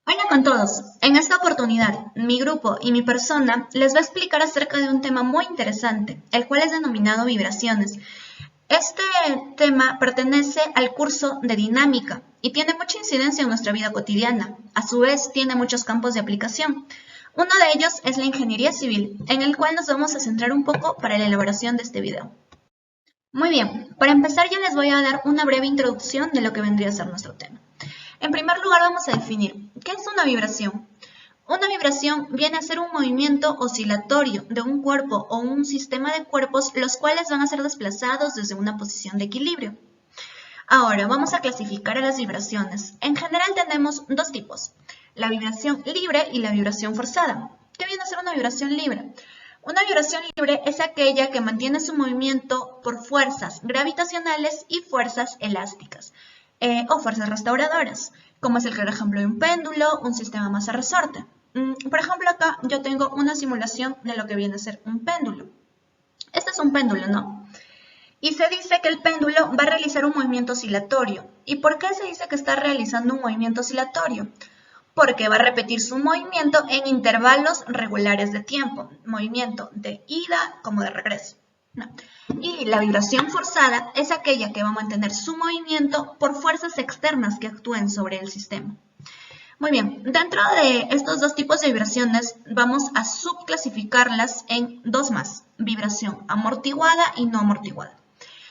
Hola con todos. En esta oportunidad, mi grupo y mi persona les va a explicar acerca de un tema muy interesante, el cual es denominado vibraciones. Este tema pertenece al curso de dinámica y tiene mucha incidencia en nuestra vida cotidiana. A su vez, tiene muchos campos de aplicación. Uno de ellos es la ingeniería civil, en el cual nos vamos a centrar un poco para la elaboración de este video. Muy bien, para empezar yo les voy a dar una breve introducción de lo que vendría a ser nuestro tema. En primer lugar vamos a definir, ¿qué es una vibración? Una vibración viene a ser un movimiento oscilatorio de un cuerpo o un sistema de cuerpos los cuales van a ser desplazados desde una posición de equilibrio. Ahora vamos a clasificar a las vibraciones. En general tenemos dos tipos, la vibración libre y la vibración forzada. ¿Qué viene a ser una vibración libre? Una vibración libre es aquella que mantiene su movimiento por fuerzas gravitacionales y fuerzas elásticas. O fuerzas restauradoras, como es el ejemplo de un péndulo, un sistema masa-resorte. Por ejemplo, acá yo tengo una simulación de lo que viene a ser un péndulo. Este es un péndulo, ¿no? Y se dice que el péndulo va a realizar un movimiento oscilatorio. ¿Y por qué se dice que está realizando un movimiento oscilatorio? Porque va a repetir su movimiento en intervalos regulares de tiempo. Movimiento de ida como de regreso. No. Y la vibración forzada es aquella que va a mantener su movimiento por fuerzas externas que actúen sobre el sistema. Muy bien, dentro de estos dos tipos de vibraciones vamos a subclasificarlas en dos más, vibración amortiguada y no amortiguada.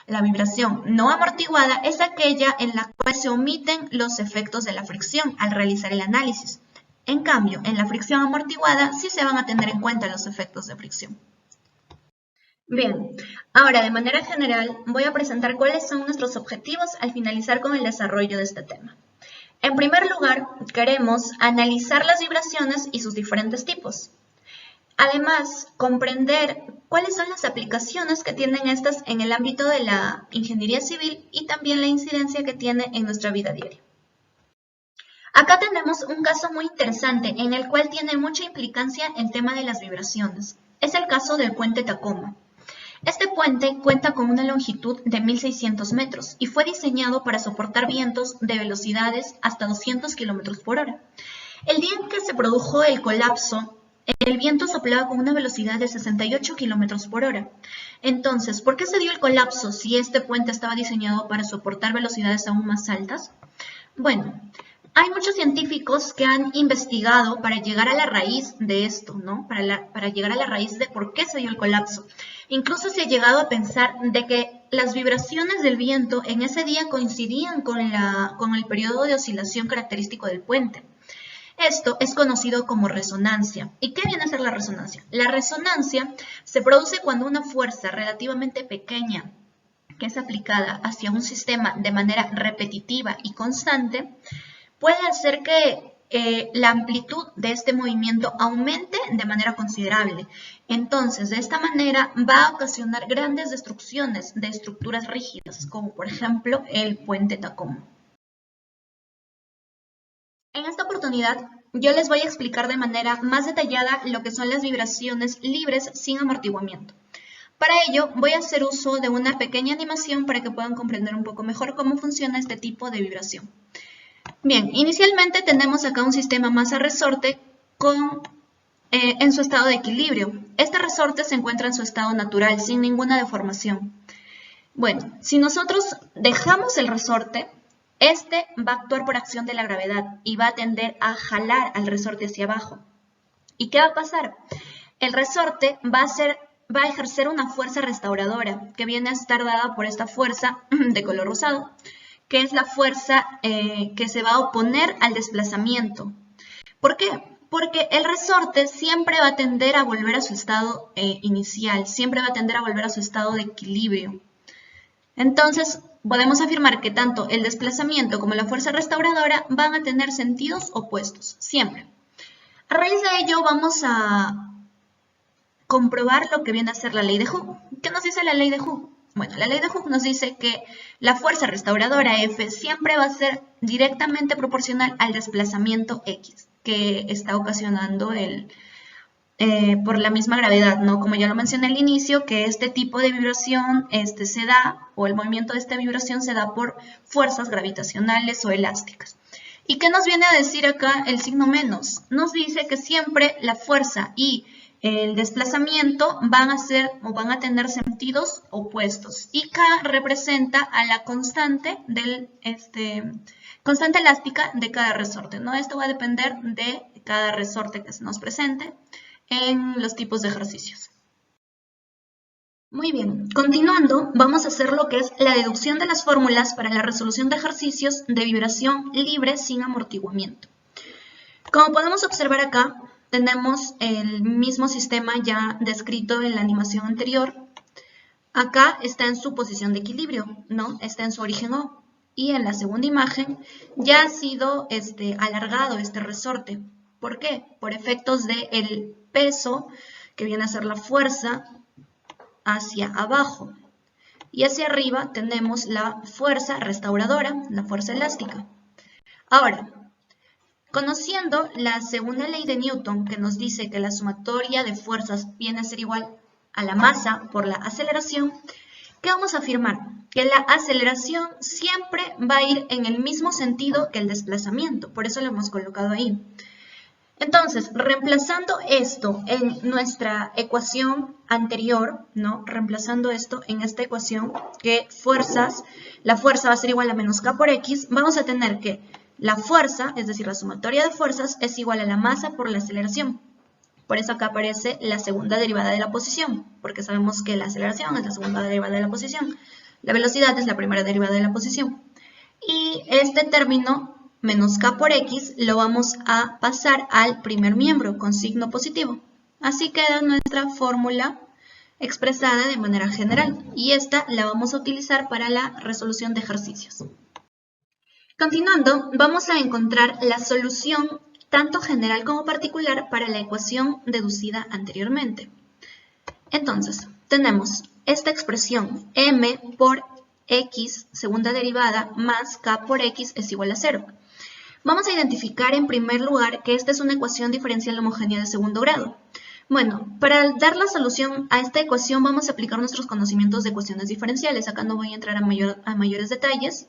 La vibración no amortiguada es aquella en la cual se omiten los efectos de la fricción al realizar el análisis. En cambio, en la fricción amortiguada sí se van a tener en cuenta los efectos de fricción. Bien, ahora de manera general voy a presentar cuáles son nuestros objetivos al finalizar con el desarrollo de este tema. En primer lugar, queremos analizar las vibraciones y sus diferentes tipos. Además, comprender cuáles son las aplicaciones que tienen estas en el ámbito de la ingeniería civil y también la incidencia que tiene en nuestra vida diaria. Acá tenemos un caso muy interesante en el cual tiene mucha implicancia el tema de las vibraciones. Es el caso del puente Tacoma. Este puente cuenta con una longitud de 1.600 metros y fue diseñado para soportar vientos de velocidades hasta 200 km por hora. El día en que se produjo el colapso, el viento soplaba con una velocidad de 68 km por hora. Entonces, ¿por qué se dio el colapso si este puente estaba diseñado para soportar velocidades aún más altas? Bueno, hay muchos científicos que han investigado para llegar a la raíz de esto, ¿no? Para llegar a la raíz de por qué se dio el colapso. Incluso se ha llegado a pensar de que las vibraciones del viento en ese día coincidían con el periodo de oscilación característico del puente. Esto es conocido como resonancia. ¿Y qué viene a ser la resonancia? La resonancia se produce cuando una fuerza relativamente pequeña que es aplicada hacia un sistema de manera repetitiva y constante puede hacer que la amplitud de este movimiento aumente de manera considerable. Entonces, de esta manera va a ocasionar grandes destrucciones de estructuras rígidas, como por ejemplo el puente Tacoma. En esta oportunidad, yo les voy a explicar de manera más detallada lo que son las vibraciones libres sin amortiguamiento. Para ello, voy a hacer uso de una pequeña animación para que puedan comprender un poco mejor cómo funciona este tipo de vibración. Bien, inicialmente tenemos acá un sistema masa-resorte en su estado de equilibrio. Este resorte se encuentra en su estado natural, sin ninguna deformación. Bueno, si nosotros dejamos el resorte, este va a actuar por acción de la gravedad y va a tender a jalar al resorte hacia abajo. ¿Y qué va a pasar? El resorte va a ejercer una fuerza restauradora que viene a estar dada por esta fuerza de color rosado, que es la fuerza que se va a oponer al desplazamiento. ¿Por qué? Porque el resorte siempre va a tender a volver a su estado inicial, siempre va a tender a volver a su estado de equilibrio. Entonces, podemos afirmar que tanto el desplazamiento como la fuerza restauradora van a tener sentidos opuestos, siempre. A raíz de ello vamos a comprobar lo que viene a ser la ley de Hooke. ¿Qué nos dice la ley de Hooke? Bueno, la ley de Hooke nos dice que la fuerza restauradora F siempre va a ser directamente proporcional al desplazamiento X que está ocasionando por la misma gravedad, ¿no? Como ya lo mencioné al inicio, que este tipo de vibración o el movimiento de esta vibración se da por fuerzas gravitacionales o elásticas. ¿Y qué nos viene a decir acá el signo menos? Nos dice que siempre la fuerza y el desplazamiento van a tener sentidos opuestos. Y K representa a la constante constante elástica de cada resorte, ¿no? Esto va a depender de cada resorte que se nos presente en los tipos de ejercicios. Muy bien, continuando, vamos a hacer lo que es la deducción de las fórmulas para la resolución de ejercicios de vibración libre sin amortiguamiento. Como podemos observar acá, tenemos el mismo sistema ya descrito en la animación anterior. Acá está en su posición de equilibrio, ¿no? Está en su origen O. Y en la segunda imagen ya ha sido alargado este resorte. ¿Por qué? Por efectos del peso, que viene a ser la fuerza, hacia abajo. Y hacia arriba tenemos la fuerza restauradora, la fuerza elástica. Ahora, conociendo la segunda ley de Newton, que nos dice que la sumatoria de fuerzas viene a ser igual a la masa por la aceleración, ¿qué vamos a afirmar? Que la aceleración siempre va a ir en el mismo sentido que el desplazamiento, por eso lo hemos colocado ahí. Entonces, reemplazando esto en nuestra ecuación anterior, ¿no? Reemplazando esto en esta ecuación, que la fuerza va a ser igual a menos K por X, vamos a tener que la fuerza, es decir, la sumatoria de fuerzas, es igual a la masa por la aceleración. Por eso acá aparece la segunda derivada de la posición, porque sabemos que la aceleración es la segunda derivada de la posición. La velocidad es la primera derivada de la posición. Y este término, menos K por X, lo vamos a pasar al primer miembro con signo positivo. Así queda nuestra fórmula expresada de manera general. Y esta la vamos a utilizar para la resolución de ejercicios. Continuando, vamos a encontrar la solución tanto general como particular para la ecuación deducida anteriormente. Entonces, tenemos esta expresión m por x, segunda derivada, más k por x es igual a 0. Vamos a identificar en primer lugar que esta es una ecuación diferencial homogénea de segundo grado. Bueno, para dar la solución a esta ecuación vamos a aplicar nuestros conocimientos de ecuaciones diferenciales. Acá no voy a entrar a mayores detalles.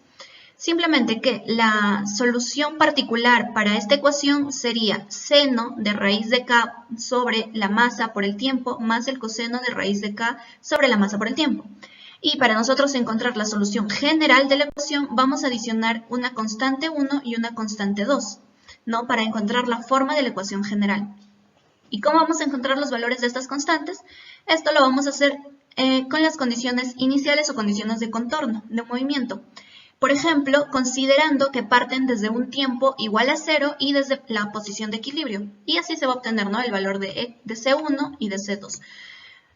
Simplemente que la solución particular para esta ecuación sería seno de raíz de k sobre la masa por el tiempo más el coseno de raíz de k sobre la masa por el tiempo. Y para nosotros encontrar la solución general de la ecuación vamos a adicionar una constante 1 y una constante 2, ¿no? Para encontrar la forma de la ecuación general. ¿Y cómo vamos a encontrar los valores de estas constantes? Esto lo vamos a hacer con las condiciones iniciales o condiciones de contorno, de movimiento. Por ejemplo, considerando que parten desde un tiempo igual a 0 y desde la posición de equilibrio. Y así se va a obtener, ¿no? El valor de C1 y de C2.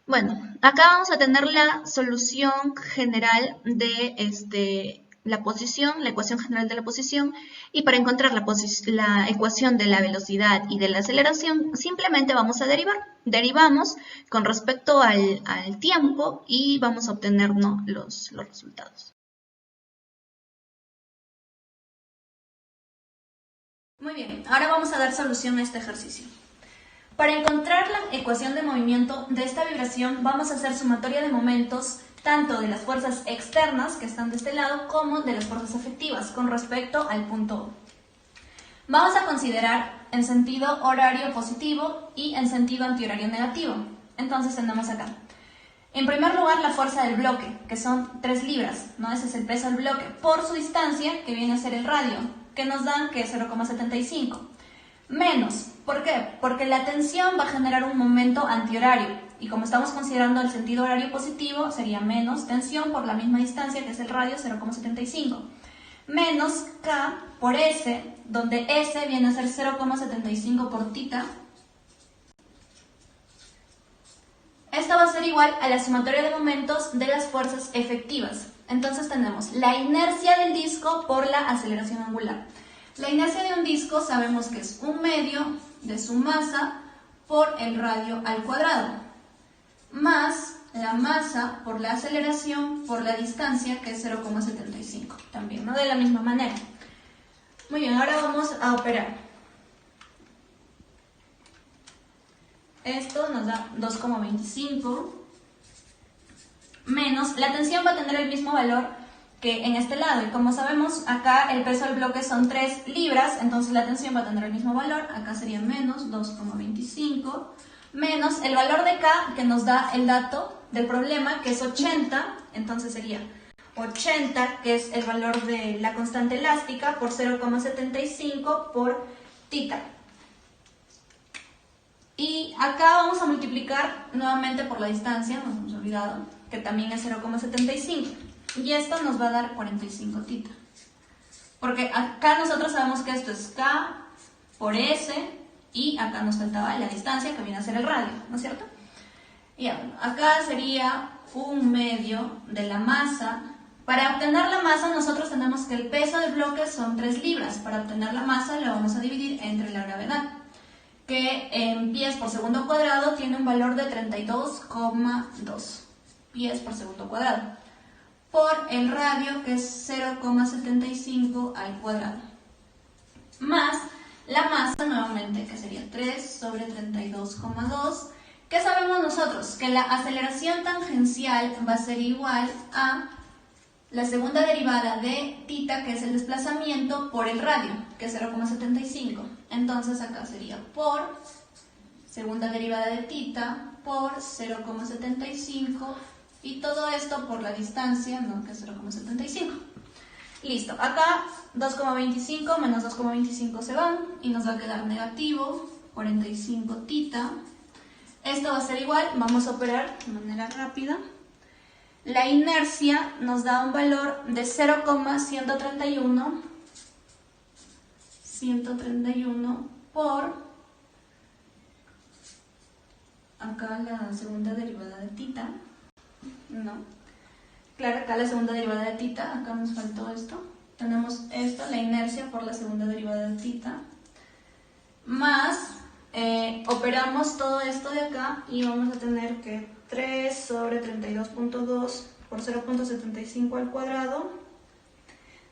Bueno, acá vamos a tener la solución general de la posición, la ecuación general de la posición. Y para encontrar la ecuación de la velocidad y de la aceleración, simplemente vamos a derivar. Derivamos con respecto al tiempo y vamos a obtener, ¿no? los resultados. Muy bien, ahora vamos a dar solución a este ejercicio. Para encontrar la ecuación de movimiento de esta vibración, vamos a hacer sumatoria de momentos tanto de las fuerzas externas que están de este lado como de las fuerzas efectivas con respecto al punto O. Vamos a considerar en sentido horario positivo y en sentido antihorario negativo. Entonces tenemos acá. En primer lugar, la fuerza del bloque, que son 3 libras, ¿no? Ese es el peso del bloque, por su distancia, que viene a ser el radio, que nos dan que es 0,75. Menos, ¿por qué? Porque la tensión va a generar un momento antihorario, y como estamos considerando el sentido horario positivo, sería menos tensión por la misma distancia, que es el radio, 0,75. Menos K por S, donde S viene a ser 0,75 por tita. Esto va a ser igual a la sumatoria de momentos de las fuerzas efectivas. Entonces tenemos la inercia del disco por la aceleración angular. La inercia de un disco sabemos que es 1/2 de su masa por el radio al cuadrado, más la masa por la aceleración por la distancia, que es 0,75. También, ¿no? De la misma manera. Muy bien, ahora vamos a operar. Esto nos da 2,25 menos, la tensión va a tener el mismo valor que en este lado. Y como sabemos, acá el peso del bloque son 3 libras, entonces la tensión va a tener el mismo valor. Acá sería menos 2,25, menos el valor de K, que nos da el dato del problema, que es 80, entonces sería 80, que es el valor de la constante elástica, por 0,75 por θ. Y acá vamos a multiplicar nuevamente por la distancia, nos hemos olvidado, que también es 0,75. Y esto nos va a dar 45 θ. Porque acá nosotros sabemos que esto es K por S, y acá nos faltaba la distancia, que viene a ser el radio, ¿no es cierto? Y bueno, acá sería 1/2 de la masa. Para obtener la masa nosotros tenemos que el peso del bloque son 3 libras. Para obtener la masa lo vamos a dividir entre la gravedad, que en pies por segundo cuadrado tiene un valor de 32,2 pies por segundo cuadrado, por el radio, que es 0,75 al cuadrado, más la masa nuevamente, que sería 3 sobre 32,2. ¿Qué sabemos nosotros? Que la aceleración tangencial va a ser igual a la segunda derivada de θ, que es el desplazamiento, por el radio, que es 0,75. Entonces acá sería por segunda derivada de θ por 0,75, y todo esto por la distancia, ¿no?, que es 0,75. Listo, acá 2,25 menos 2,25 se van y nos va a quedar negativo 45 θ. Esto va a ser igual, vamos a operar de manera rápida. La inercia nos da un valor de 0,131 por, acá la segunda derivada de θ, no, claro, acá la segunda derivada de θ, acá nos faltó esto, tenemos esto, la inercia por la segunda derivada de θ, más, operamos todo esto de acá y vamos a tener que 3 sobre 32,2 por 0,75 al cuadrado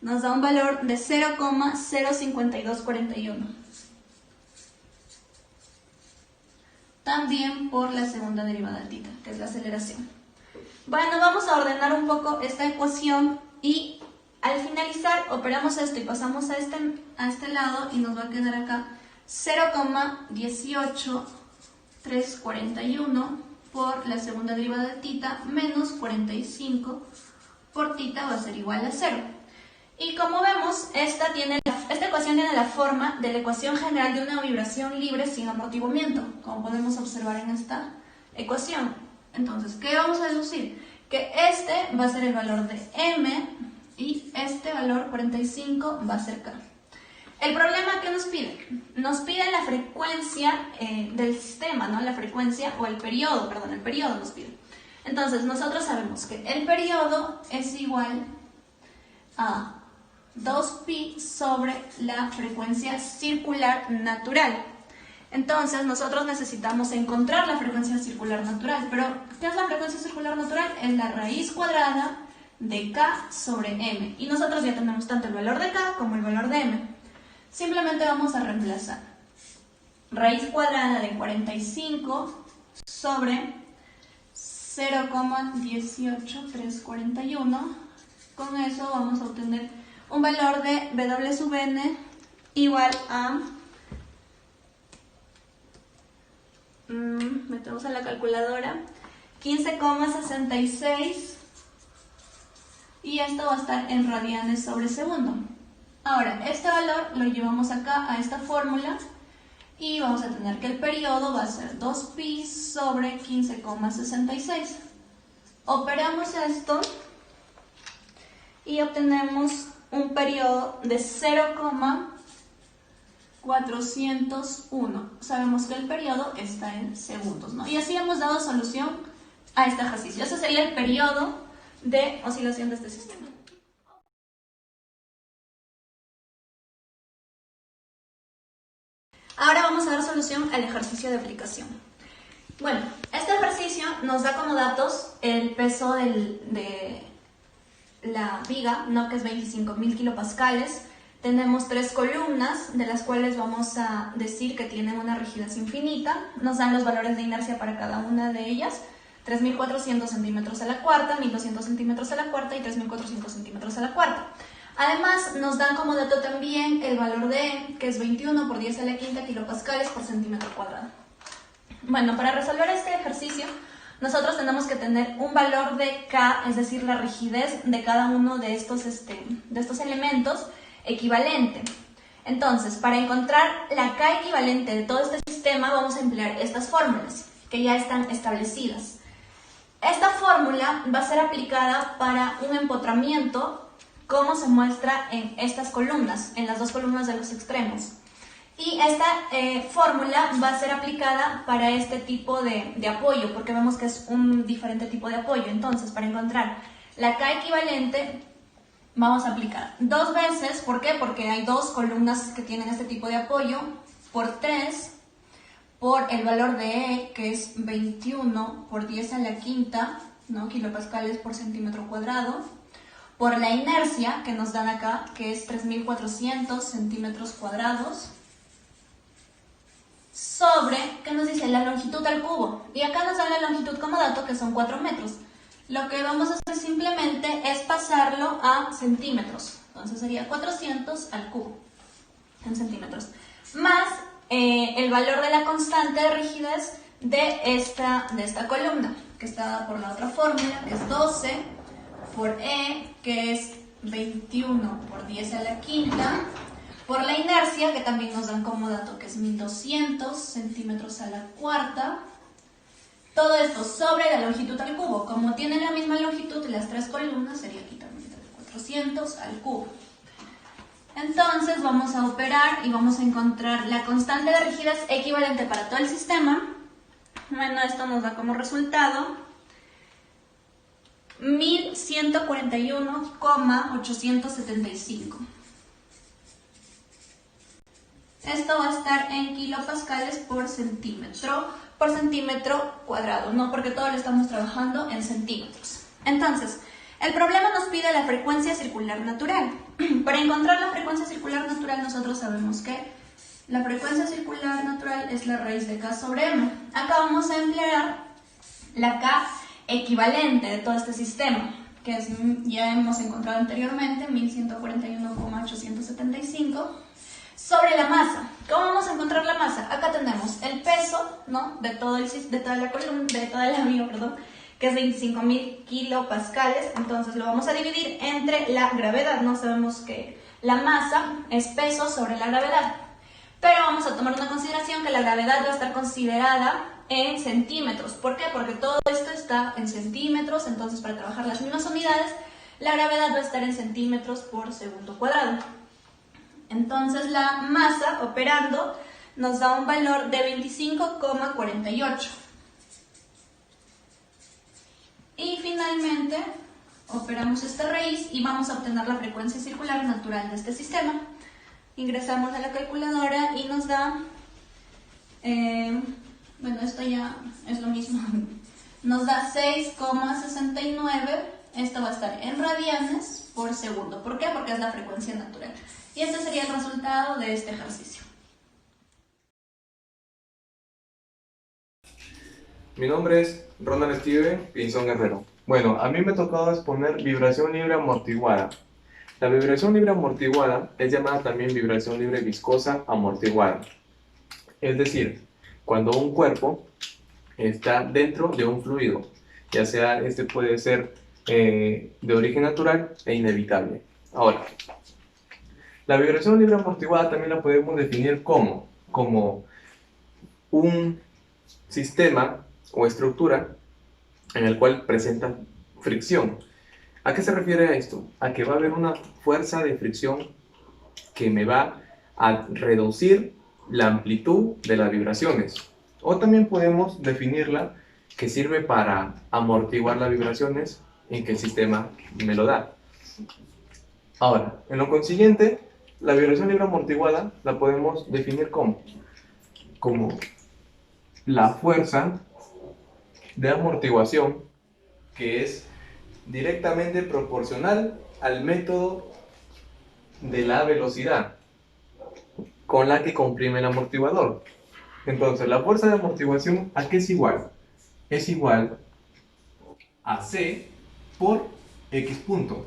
nos da un valor de 0,05241. También por la segunda derivada de θ, que es la aceleración. Bueno, vamos a ordenar un poco esta ecuación y al finalizar operamos esto y pasamos a este lado y nos va a quedar acá 0,18341 por la segunda derivada de θ menos 45 por θ va a ser igual a 0. Y como vemos, esta ecuación tiene la forma de la ecuación general de una vibración libre sin amortiguamiento, como podemos observar en esta ecuación. Entonces, ¿qué vamos a deducir? Que este va a ser el valor de m y este valor 45 va a ser k. El problema, ¿qué nos pide? Nos pide la frecuencia del sistema, ¿no? La frecuencia, o el periodo nos pide. Entonces, nosotros sabemos que el periodo es igual a 2pi sobre la frecuencia circular natural. Entonces, nosotros necesitamos encontrar la frecuencia circular natural. Pero, ¿qué es la frecuencia circular natural? Es la raíz cuadrada de k sobre m. Y nosotros ya tenemos tanto el valor de k como el valor de m. Simplemente vamos a reemplazar raíz cuadrada de 45 sobre 0,18341. Con eso vamos a obtener un valor de W sub n igual a, metemos en la calculadora, 15,66, y esto va a estar en radianes sobre segundo. Ahora, este valor lo llevamos acá a esta fórmula y vamos a tener que el periodo va a ser 2pi sobre 15,66. Operamos esto y obtenemos un periodo de 0,401. Sabemos que el periodo está en segundos, ¿no? Y así hemos dado solución a este ejercicio. Ese sería el periodo de oscilación de este sistema. Ahora vamos a dar solución al ejercicio de aplicación. Bueno, este ejercicio nos da como datos el peso de la viga, ¿no?, que es 25.000 kilopascales. Tenemos 3 columnas, de las cuales vamos a decir que tienen una rigidez infinita. Nos dan los valores de inercia para cada una de ellas. 3.400 centímetros a la cuarta, 1.200 centímetros a la cuarta y 3.400 centímetros a la cuarta. Además, nos dan como dato también el valor de E, que es 21 por 10 a la quinta kilopascales por centímetro cuadrado. Bueno, para resolver este ejercicio, nosotros tenemos que tener un valor de K, es decir, la rigidez de cada uno de estos elementos equivalente. Entonces, para encontrar la K equivalente de todo este sistema, vamos a emplear estas fórmulas, que ya están establecidas. Esta fórmula va a ser aplicada para un empotramiento, como se muestra en estas columnas, en las dos columnas de los extremos. Y esta fórmula va a ser aplicada para este tipo de apoyo, porque vemos que es un diferente tipo de apoyo. Entonces, para encontrar la K equivalente, vamos a aplicar dos veces. ¿Por qué? Porque hay dos columnas que tienen este tipo de apoyo, por 3, por el valor de E, que es 21 por 10 a la quinta, ¿no? Kilopascales por centímetro cuadrado, por la inercia que nos dan acá, que es 3.400 centímetros cuadrados, sobre, ¿qué nos dice? La longitud al cubo. Y acá nos dan la longitud como dato, que son 4 metros. Lo que vamos a hacer simplemente es pasarlo a centímetros. Entonces sería 400 al cubo, en centímetros. Más el valor de la constante de rigidez de esta columna, que está dada por la otra fórmula, que es 12 por E, que es 21 por 10 a la quinta, por la inercia, que también nos dan como dato, que es 1.200 centímetros a la cuarta. Todo esto sobre la longitud al cubo. Como tienen la misma longitud las tres columnas, sería aquí también 400 al cubo. Entonces vamos a operar y vamos a encontrar la constante de rigidez equivalente para todo el sistema. Bueno, esto nos da como resultado 1141,875. Esto va a estar en kilopascales por centímetro cuadrado, ¿no? Porque todo lo estamos trabajando en centímetros. Entonces, el problema nos pide la frecuencia circular natural. Para encontrar la frecuencia circular natural, nosotros sabemos que la frecuencia circular natural es la raíz de K sobre M. Acá vamos a emplear la K equivalente de todo este sistema, que es, ya hemos encontrado anteriormente, 1141,875, sobre la masa. ¿Cómo vamos a encontrar la masa? Acá tenemos el peso, ¿no? de toda la columna, que es 25.000 kilopascales. Entonces lo vamos a dividir entre la gravedad, ¿no? Sabemos que la masa es peso sobre la gravedad, pero vamos a tomar una consideración que la gravedad va a estar considerada en centímetros. ¿Por qué? Porque todo esto está en centímetros. Entonces, para trabajar las mismas unidades, la gravedad va a estar en centímetros por segundo cuadrado. Entonces la masa operando nos da un valor de 25,48. Y finalmente operamos esta raíz y vamos a obtener la frecuencia circular natural de este sistema. Ingresamos a la calculadora y nos da, bueno, esto ya es lo mismo, nos da 6,69. Esto va a estar en radianes por segundo. ¿Por qué? Porque es la frecuencia natural. Y este sería el resultado de este ejercicio. Mi nombre es Ronald Steven Pinzón Guerrero. Bueno, a mí me ha tocado exponer vibración libre amortiguada. La vibración libre amortiguada es llamada también vibración libre viscosa amortiguada. Es decir, cuando un cuerpo está dentro de un fluido, ya sea este puede ser de origen natural e inevitable. Ahora, la vibración libre amortiguada también la podemos definir como un sistema o estructura en el cual presenta fricción. ¿A qué se refiere a esto? A que va a haber una fuerza de fricción que me va a reducir la amplitud de las vibraciones. O también podemos definirla que sirve para amortiguar las vibraciones en que el sistema me lo da. Ahora, en lo consiguiente, la vibración libre amortiguada la podemos definir como la fuerza de amortiguación que es directamente proporcional al método de la velocidad con la que comprime el amortiguador. Entonces, la fuerza de amortiguación, ¿a qué es igual? Es igual a C por X punto.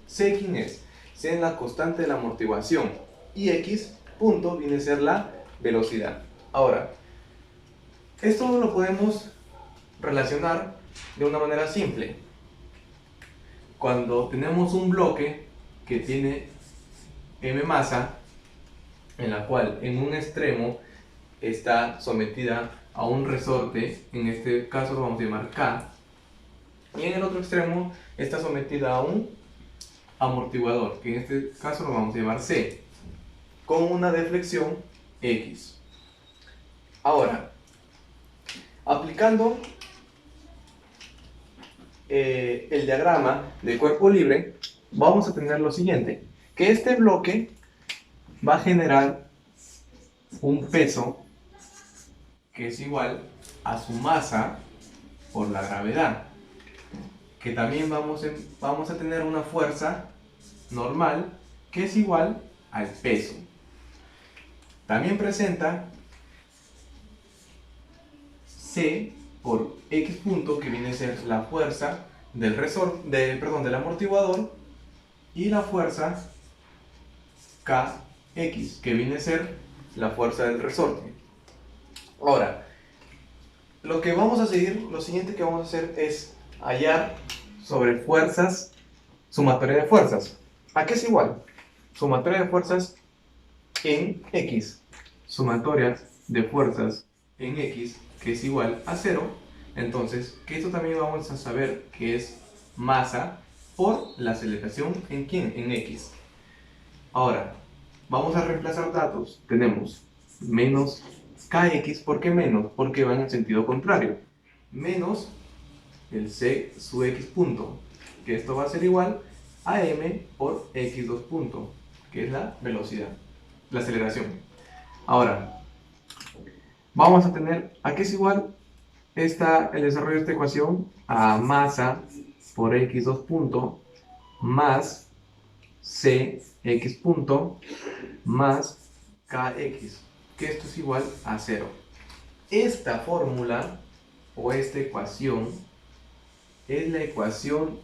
C, ¿quién es? C es la constante de la amortiguación y X punto viene a ser la velocidad. Ahora, esto lo podemos relacionar de una manera simple. Cuando tenemos un bloque que tiene m masa, en la cual en un extremo está sometida a un resorte, en este caso lo vamos a llamar K, y en el otro extremo está sometida a un amortiguador, que en este caso lo vamos a llamar C, con una deflexión X. Ahora, aplicando el diagrama del cuerpo libre, vamos a tener lo siguiente, que este bloque va a generar un peso que es igual a su masa por la gravedad, que también vamos a tener una fuerza normal que es igual al peso. También presenta C por X punto, que viene a ser la fuerza del del amortiguador, y la fuerza Kx, que viene a ser la fuerza del resorte. Ahora, lo siguiente que vamos a hacer es hallar sobre fuerzas, sumatoria de fuerzas. ¿A qué es igual? Sumatoria de fuerzas en X. Sumatoria de fuerzas en X, que es igual a 0. Entonces, que esto también vamos a saber que es masa por la aceleración en ¿quién? En X. Ahora, vamos a reemplazar datos. Tenemos menos Kx. ¿Por qué menos? Porque van en sentido contrario. Menos el C sub X punto, que esto va a ser igual a M por X2 punto, que es la velocidad, la aceleración. Ahora, vamos a tener, ¿a qué es igual el desarrollo de esta ecuación? A masa por X2 punto más Cx punto más Kx, que esto es igual a 0. Esta fórmula o esta ecuación es la ecuación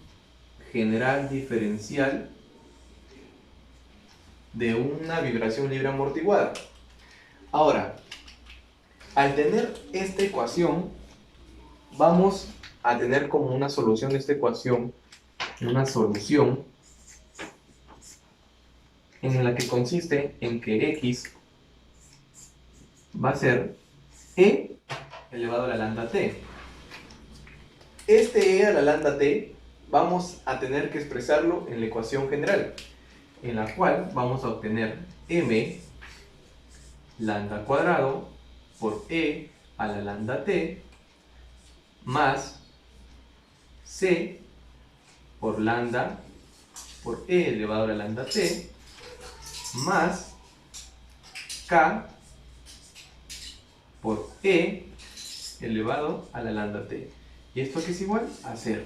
general diferencial de una vibración libre amortiguada. Ahora, al tener esta ecuación, vamos a tener como una solución de esta ecuación, una solución en la que consiste en que X va a ser E elevado a la lambda T. Este E a la lambda T vamos a tener que expresarlo en la ecuación general, en la cual vamos a obtener M lambda cuadrado por E a la lambda T más C por lambda por E elevado a la lambda T más K por E elevado a la lambda T. ¿Y esto aquí es igual? A 0.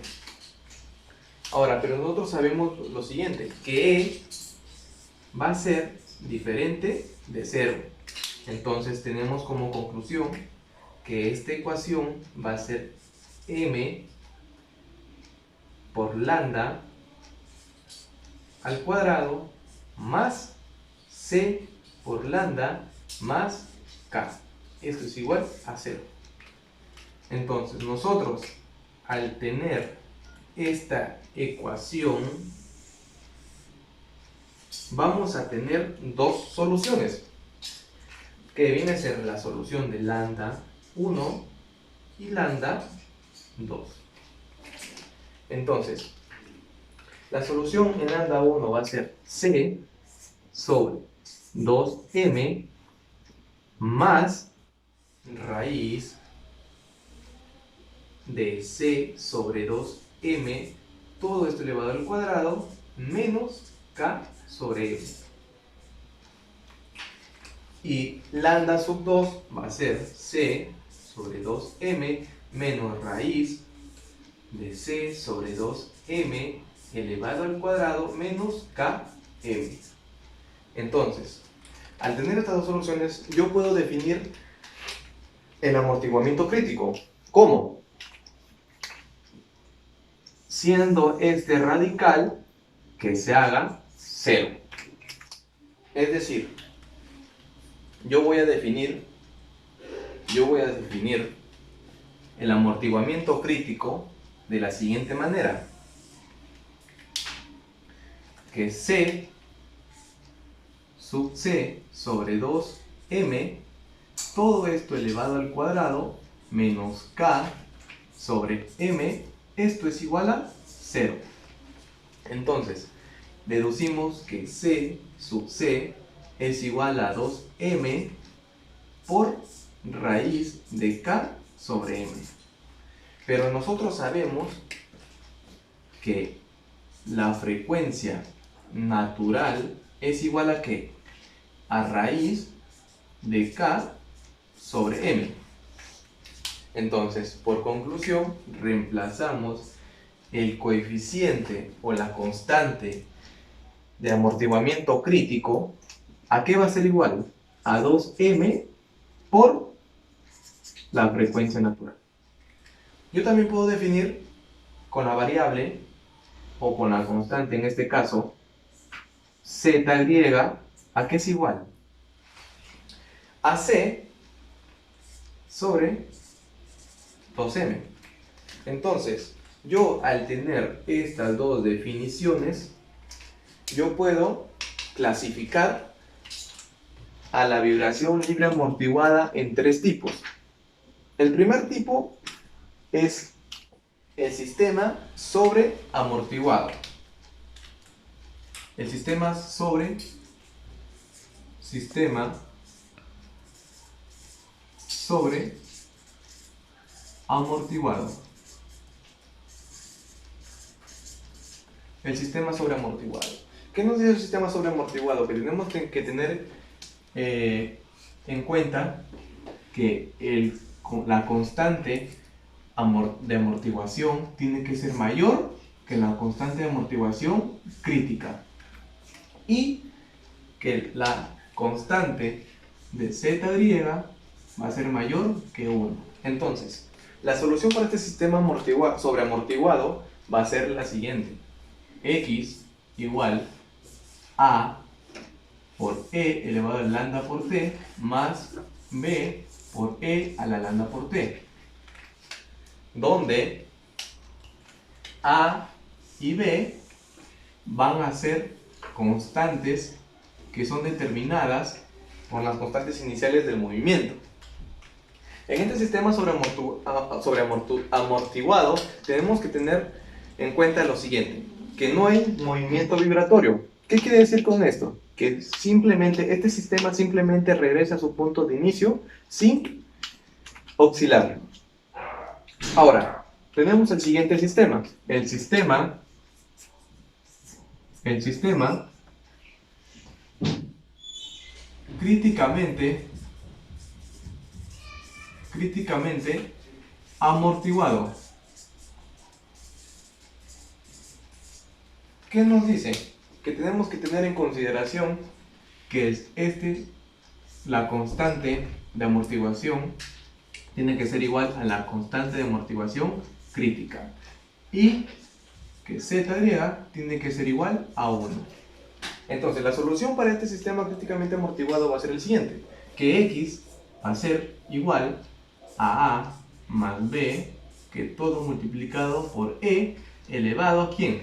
Ahora, pero nosotros sabemos lo siguiente, que E va a ser diferente de 0. Entonces tenemos como conclusión que esta ecuación va a ser M por lambda al cuadrado más C por lambda más K. Esto es igual a 0. Entonces nosotros, al tener esta ecuación, vamos a tener dos soluciones, que viene a ser la solución de lambda 1 y lambda 2. Entonces, la solución en lambda 1 va a ser C sobre 2m más raíz de C sobre 2m, todo esto elevado al cuadrado, menos K sobre M. Y lambda sub 2 va a ser C sobre 2m menos raíz de C sobre 2m elevado al cuadrado menos Km. Entonces, al tener estas dos soluciones, yo puedo definir el amortiguamiento crítico. ¿Cómo? siendo este radical que se haga 0. Es decir, yo voy a definir el amortiguamiento crítico de la siguiente manera. Que C sub C sobre 2m, todo esto elevado al cuadrado, menos K sobre m, esto es igual a 0. Entonces, deducimos que C sub C es igual a 2m por raíz de K sobre m. Pero nosotros sabemos que la frecuencia natural es igual a ¿qué? A raíz de K sobre m. Entonces, por conclusión, reemplazamos el coeficiente o la constante de amortiguamiento crítico. ¿A qué va a ser igual? A 2m por la frecuencia natural. Yo también puedo definir con la variable o con la constante, en este caso, z griega, ¿a qué es igual? A c sobre 2m. Entonces, yo al tener estas dos definiciones, yo puedo clasificar a la vibración libre amortiguada en 3 tipos. El primer tipo es el sistema sobreamortiguado. El sistema sobreamortiguado. El sistema sobreamortiguado. ¿Qué nos dice el sistema sobreamortiguado? Que tenemos que tener en cuenta que la constante de amortiguación tiene que ser mayor que la constante de amortiguación crítica y que la constante de z griega va a ser mayor que 1. Entonces, la solución para este sistema sobreamortiguado va a ser la siguiente: x igual a por e elevado a lambda por t más b por e a la lambda por t, donde a y b van a ser constantes que son determinadas por las constantes iniciales del movimiento. En este sistema sobreamortiguado tenemos que tener en cuenta lo siguiente: que no hay movimiento vibratorio. ¿Qué quiere decir con esto? Que simplemente este sistema simplemente regresa a su punto de inicio sin oscilar. Ahora, tenemos el siguiente sistema. El sistema críticamente amortiguado. ¿Qué nos dice? Que tenemos que tener en consideración que la constante de amortiguación tiene que ser igual a la constante de amortiguación crítica y que z griega tiene que ser igual a 1. Entonces, la solución para este sistema críticamente amortiguado va a ser el siguiente: que x va a ser igual a más b, que todo multiplicado por e elevado a ¿quién?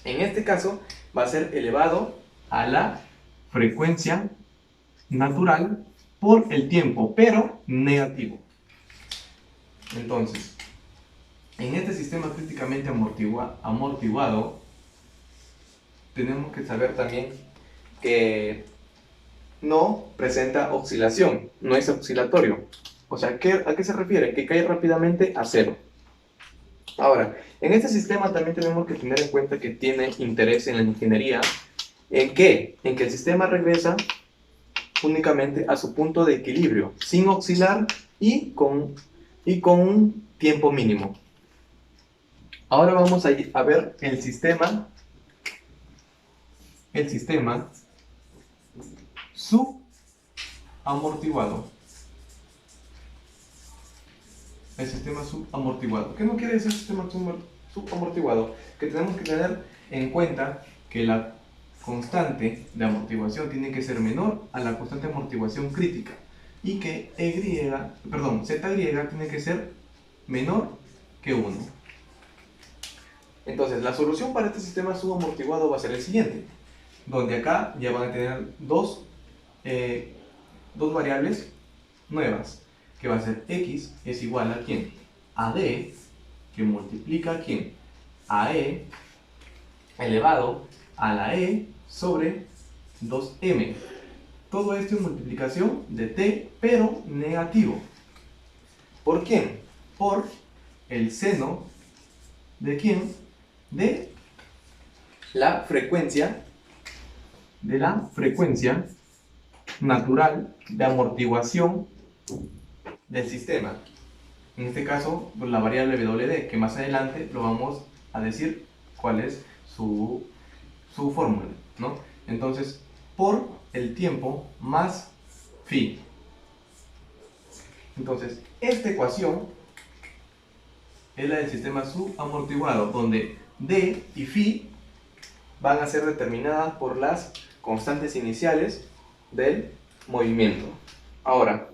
En este caso va a ser elevado a la frecuencia natural por el tiempo, pero negativo. Entonces, en este sistema críticamente amortiguado, tenemos que saber también que no presenta oscilación, no es oscilatorio. O sea, ¿a qué se refiere? Que cae rápidamente a 0. Ahora, en este sistema también tenemos que tener en cuenta que tiene interés en la ingeniería. ¿En qué? En que el sistema regresa únicamente a su punto de equilibrio, sin oscilar y con un tiempo mínimo. Ahora vamos a ver el sistema subamortiguado. El sistema subamortiguado. ¿Qué no quiere decir sistema subamortiguado, que tenemos que tener en cuenta que la constante de amortiguación tiene que ser menor a la constante de amortiguación crítica y que ZY tiene que ser menor que 1. Entonces, la solución para este sistema subamortiguado va a ser el siguiente, donde acá ya van a tener dos variables nuevas, que va a ser x es igual a ¿quién? A d, que multiplica a ¿quién? A e elevado a la e sobre 2m. Todo esto en multiplicación de t, pero negativo. ¿Por quién? Por el seno de ¿quién? De la frecuencia natural de amortiguación del sistema. En este caso, pues, la variable WD, que más adelante lo vamos a decir cuál es su fórmula, ¿no? Entonces, por el tiempo más phi. Entonces, esta ecuación es la del sistema subamortiguado, donde D y phi van a ser determinadas por las constantes iniciales del movimiento. Ahora,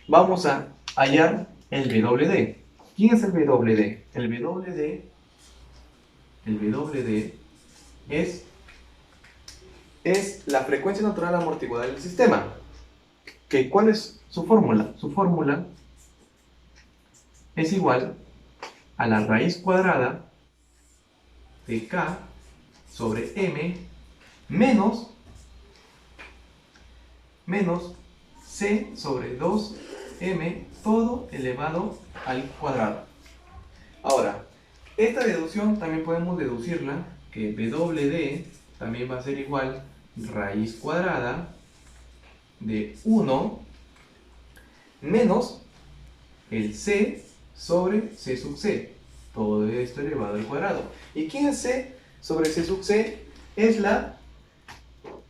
vamos a hallar el WD. ¿Quién es el WD? El WD es la frecuencia natural amortiguada del sistema. ¿Cuál es su fórmula? Su fórmula es igual a la raíz cuadrada de K sobre M menos C sobre 2M todo elevado al cuadrado. Ahora, esta deducción también podemos deducirla que WD también va a ser igual raíz cuadrada de 1 menos el C sobre C sub C. Todo esto elevado al cuadrado. ¿Y quién es C sobre C sub C? Es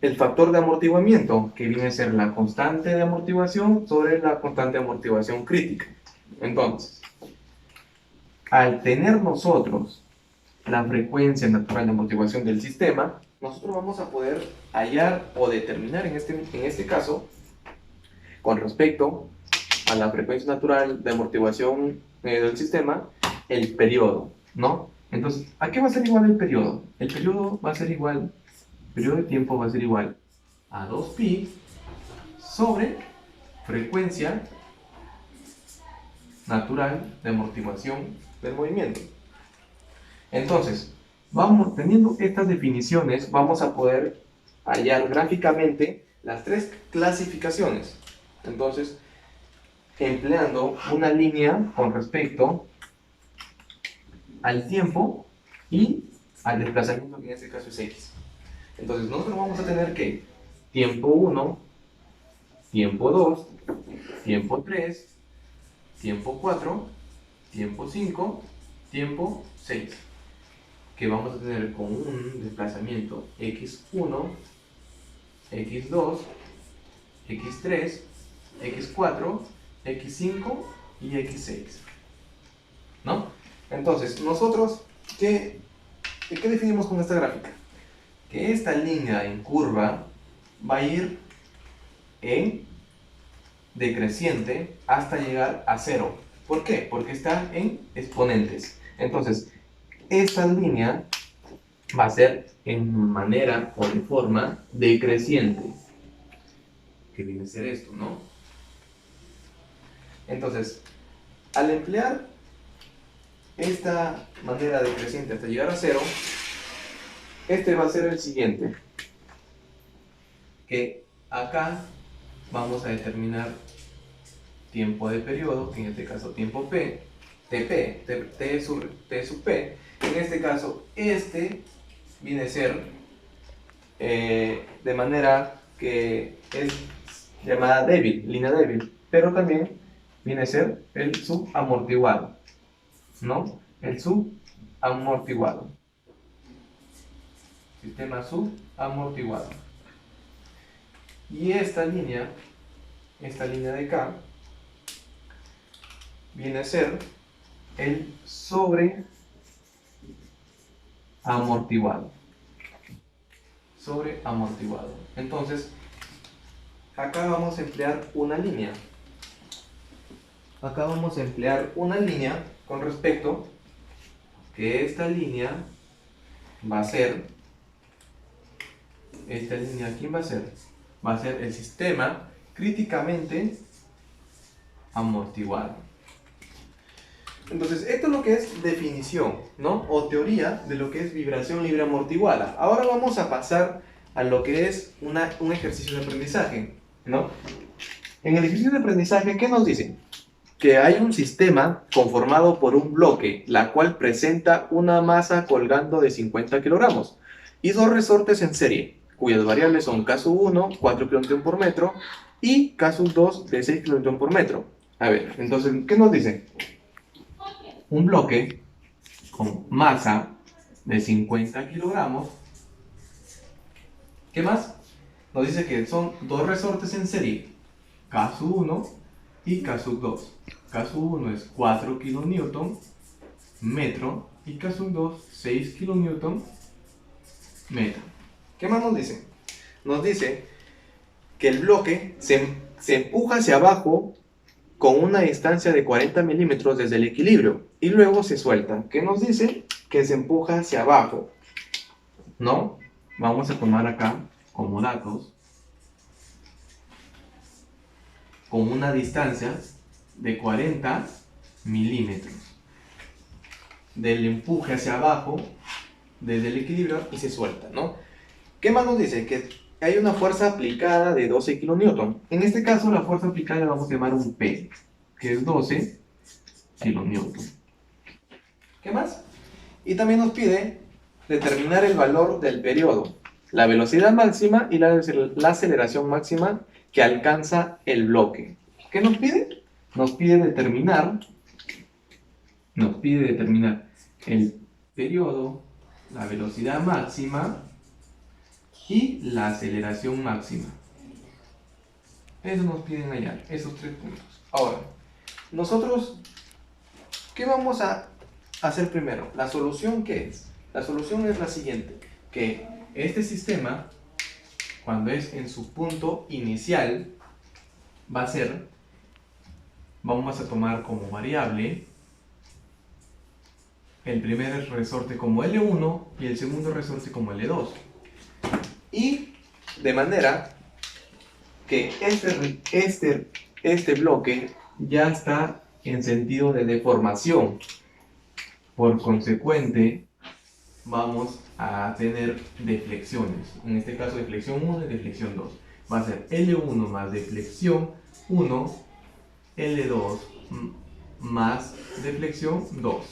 el factor de amortiguamiento, que viene a ser la constante de amortiguación sobre la constante de amortiguación crítica. Entonces, al tener nosotros la frecuencia natural de amortiguación del sistema, nosotros vamos a poder hallar o determinar en este caso, con respecto a la frecuencia natural de amortiguación del sistema, el periodo, ¿no? Entonces, ¿a qué va a ser igual el periodo? El periodo va a ser igual, el periodo de tiempo va a ser igual a 2pi sobre frecuencia natural de amortiguación del movimiento. Entonces, teniendo estas definiciones, vamos a poder hallar gráficamente las tres clasificaciones. Entonces, empleando una línea con respecto al tiempo y al desplazamiento, que en este caso es x. Entonces, nosotros vamos a tener que tiempo 1, tiempo 2, tiempo 3, tiempo 4, tiempo 5, tiempo 6. Que vamos a tener con un desplazamiento x1, x2, x3, x4, x5 y x6. ¿No? Entonces, nosotros, ¿qué definimos con esta gráfica? Que esta línea en curva va a ir en decreciente hasta llegar a 0. ¿Por qué? Porque está en exponentes. Entonces, esta línea va a ser en manera o de forma decreciente. Que viene a ser esto, ¿no? Entonces, al emplear esta manera decreciente hasta llegar a 0, este va a ser el siguiente. Que acá vamos a determinar tiempo de periodo, en este caso tiempo P, T sub P. En este caso, este viene a ser de manera que es llamada débil, línea débil, pero también viene a ser el subamortiguado, ¿no? El subamortiguado. Sistema subamortiguado. Y esta línea de acá, viene a ser el sobre amortiguado. Sobre amortiguado. Entonces, acá vamos a emplear una línea. Acá vamos a emplear una línea con respecto que esta línea va a ser, esta línea, ¿quién va a ser? Va a ser el sistema críticamente amortiguado. Entonces, esto es lo que es definición, ¿no? O teoría de lo que es vibración libre amortiguada. Ahora vamos a pasar a lo que es un ejercicio de aprendizaje, ¿no? En el ejercicio de aprendizaje, ¿qué nos dice? Que hay un sistema conformado por un bloque, la cual presenta una masa colgando de 50 kilogramos y dos resortes en serie, cuyas variables son K1, 4 kN por metro, y K2 de 6 kN por metro. A ver, entonces, ¿qué nos dice? Un bloque con masa de 50 kilogramos. ¿Qué más? Nos dice que son dos resortes en serie, K1 y K2. K1 es 4 kN metro y K2 6 kN metro. ¿Qué más nos dice? Nos dice que el bloque se empuja hacia abajo con una distancia de 40 milímetros desde el equilibrio y luego se suelta. ¿Qué nos dice? Que se empuja hacia abajo, ¿no? Vamos a tomar acá como datos con una distancia de 40 milímetros del empuje hacia abajo desde el equilibrio y se suelta, ¿no? ¿Qué más nos dice? Que hay una fuerza aplicada de 12 kN. En este caso la fuerza aplicada la vamos a llamar un P, que es 12 kN. ¿Qué más? Y también nos pide determinar el valor del periodo, la velocidad máxima y la aceleración máxima que alcanza el bloque. ¿Qué nos pide? Nos pide determinar el periodo, la velocidad máxima y la aceleración máxima. Eso nos piden hallar, esos tres puntos. Ahora, nosotros, ¿qué vamos a hacer primero? ¿La solución qué es? La solución es la siguiente, que este sistema, cuando es en su punto inicial, va a ser, vamos a tomar como variable el primer resorte como L1 y el segundo resorte como L2. Y de manera que este bloque ya está en sentido de deformación. Por consecuente, vamos a tener deflexiones. En este caso, deflexión 1 y deflexión 2. Va a ser L1 más deflexión 1, L2 más deflexión 2.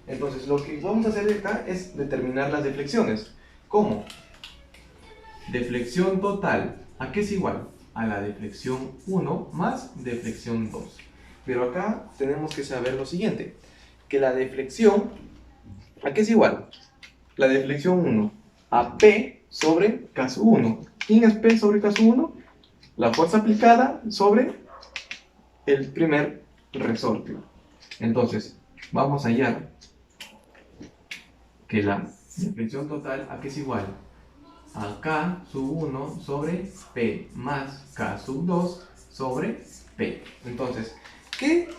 Entonces, lo que vamos a hacer acá es determinar las deflexiones. ¿Cómo? Deflexión total, ¿a qué es igual? A la deflexión 1 más deflexión 2. Pero acá tenemos que saber lo siguiente, que la deflexión, ¿a qué es igual? La deflexión 1 a P sobre K1. ¿Quién es P sobre K1? La fuerza aplicada sobre el primer resorte. Entonces, vamos a hallar que la deflexión total, ¿a qué es igual? A K sub 1 sobre P más K sub 2 sobre P. Entonces,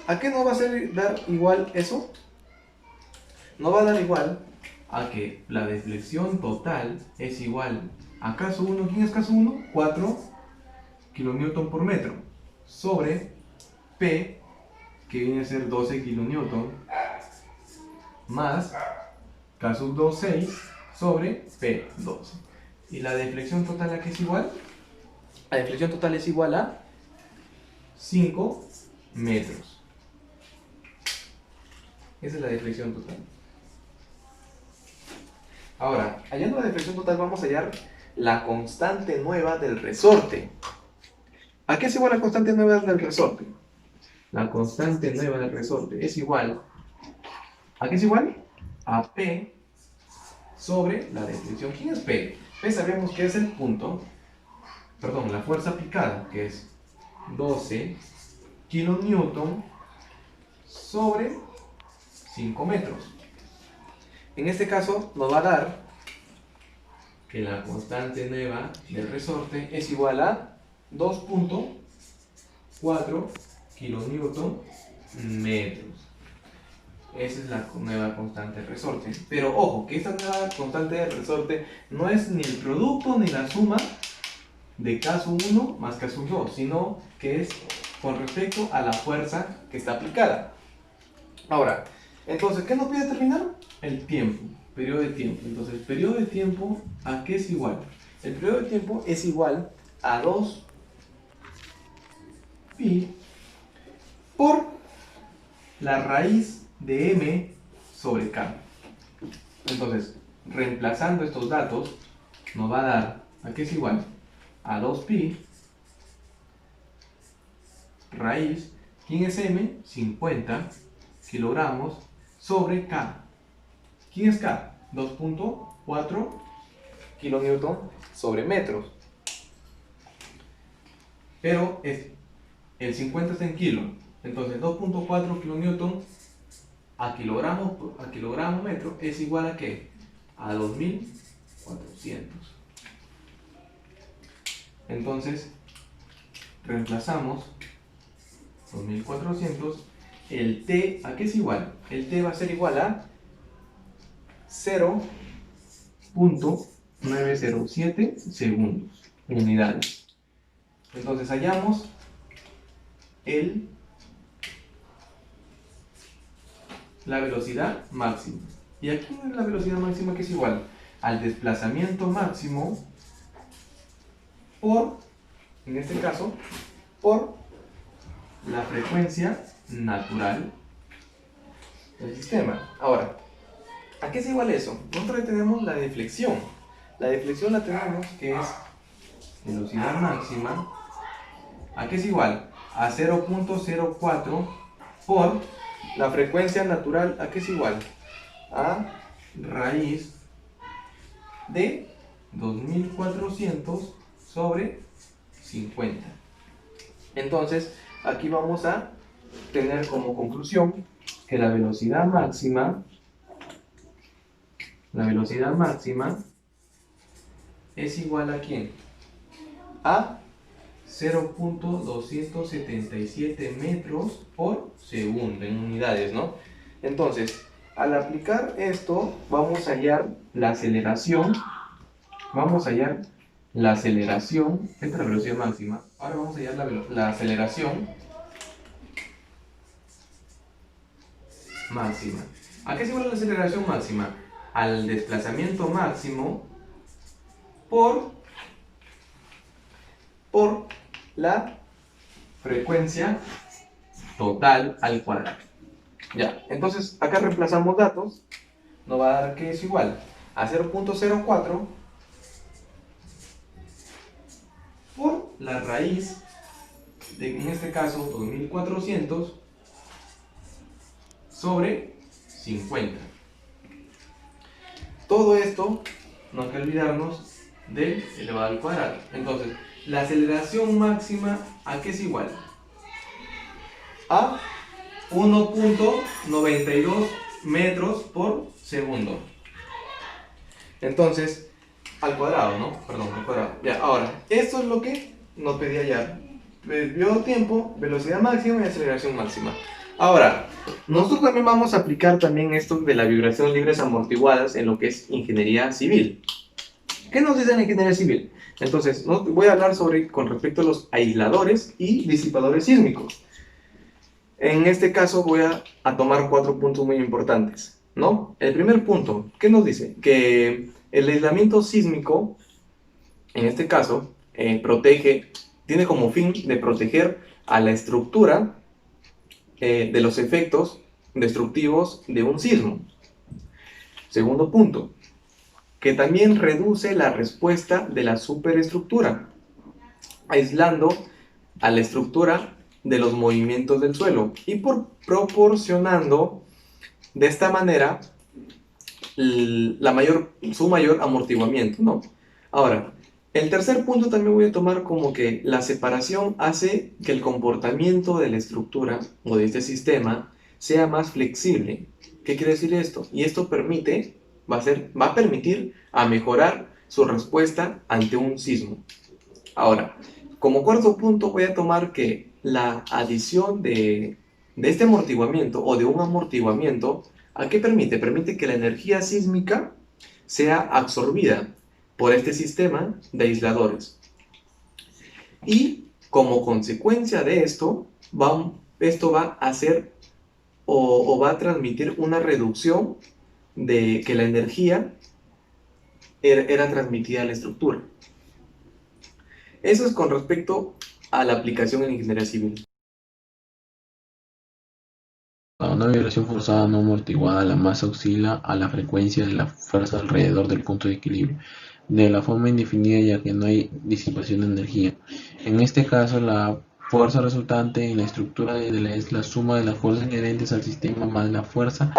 ¿a qué nos va a dar igual eso? Nos va a dar igual a que la deflexión total es igual a K sub 1. ¿Quién es K sub 1? 4 kN por metro sobre P, que viene a ser 12 kN, más K sub 2, 6 sobre P, 12. ¿Y la deflexión total a qué es igual? La deflexión total es igual a 5 metros. Esa es la deflexión total. Ahora, hallando la deflexión total, vamos a hallar la constante nueva del resorte. ¿A qué es igual la constante nueva del resorte? La constante nueva del resorte es igual. ¿A qué es igual? A P sobre la deflexión. ¿Quién es P? P sabemos que es el punto, perdón, la fuerza aplicada, que es 12 kN sobre 5 metros. En este caso nos va a dar que la constante nueva del resorte es igual a 2.4 kilonewton metros. Esa es la nueva constante del resorte. Pero ojo, que esta nueva constante del resorte no es ni el producto ni la suma de caso 1 más caso 2, sino que es con respecto a la fuerza que está aplicada. Ahora, entonces, ¿qué nos pide determinar? El tiempo, periodo de tiempo. Entonces, el periodo de tiempo, ¿a qué es igual? El periodo de tiempo es igual a 2pi por la raíz de m sobre k. Entonces, reemplazando estos datos, nos va a dar, ¿a qué es igual? A 2pi raíz, ¿quién es m? 50 kilogramos sobre k. ¿Quién es k? 2.4 kilonewton sobre metros. Pero el 50 está en kilo. Entonces 2.4 kilonewton a kilogramo metro es igual a ¿qué? A 2400. Entonces reemplazamos 2400. El t, ¿a qué es igual? El t va a ser igual a 0.907 segundos, unidades. Entonces hallamos la velocidad máxima. Y aquí la velocidad máxima que es igual al desplazamiento máximo por, en este caso, por la frecuencia natural del sistema. Ahora, ¿a qué es igual eso? Nosotros tenemos la deflexión. La deflexión la tenemos que es velocidad máxima. ¿A qué es igual? A 0.04 por la frecuencia natural. ¿A qué es igual? A raíz de 2400 sobre 50. Entonces, aquí vamos a tener como conclusión que la velocidad máxima es igual a ¿quién? A 0.277 metros por segundo en unidades, ¿no? Entonces, al aplicar esto, vamos a hallar la aceleración. Esta es la velocidad máxima. Ahora vamos a hallar la aceleración máxima. ¿A qué es igual la aceleración máxima? Al desplazamiento máximo por la frecuencia total al cuadrado. Ya, entonces acá reemplazamos datos, nos va a dar que es igual a 0.04 por la raíz de, en este caso, 2400 sobre 50. Todo esto no hay que olvidarnos del elevado al cuadrado. Entonces, la aceleración máxima, ¿a qué es igual? A 1.92 metros por segundo. Entonces, al cuadrado, ¿no? Perdón, al cuadrado. Ya, ahora, esto es lo que nos pedía ya. Periodo de tiempo, velocidad máxima y aceleración máxima. Ahora, nosotros también vamos a aplicar también esto de la vibración libres amortiguadas en lo que es ingeniería civil. ¿Qué nos dice la ingeniería civil? Entonces, voy a hablar con respecto a los aisladores y disipadores sísmicos. En este caso voy a tomar 4 puntos muy importantes, ¿no? El primer punto, ¿qué nos dice? Que el aislamiento sísmico, en este caso, tiene como fin de proteger a la estructura de los efectos destructivos de un sismo. Segundo punto, que también reduce la respuesta de la superestructura, aislando a la estructura de los movimientos del suelo y proporcionando de esta manera su mayor amortiguamiento, ¿no? Ahora, el tercer punto también voy a tomar como que la separación hace que el comportamiento de la estructura o de este sistema sea más flexible ¿Qué quiere decir esto? Y esto va a permitir a mejorar su respuesta ante un sismo. Ahora, como cuarto punto voy a tomar que la adición de este amortiguamiento o de un amortiguamiento, ¿a qué permite? Permite que la energía sísmica sea absorbida por este sistema de aisladores. Y como consecuencia de esto, esto va a hacer o va a transmitir una reducción de que la energía era transmitida a la estructura. Eso es con respecto a la aplicación en ingeniería civil. A una vibración forzada no amortiguada, la masa oscila a la frecuencia de la fuerza alrededor del punto de equilibrio, de la forma indefinida ya que no hay disipación de energía. En este caso, la fuerza resultante en la estructura es la suma de las fuerzas inherentes al sistema más la fuerza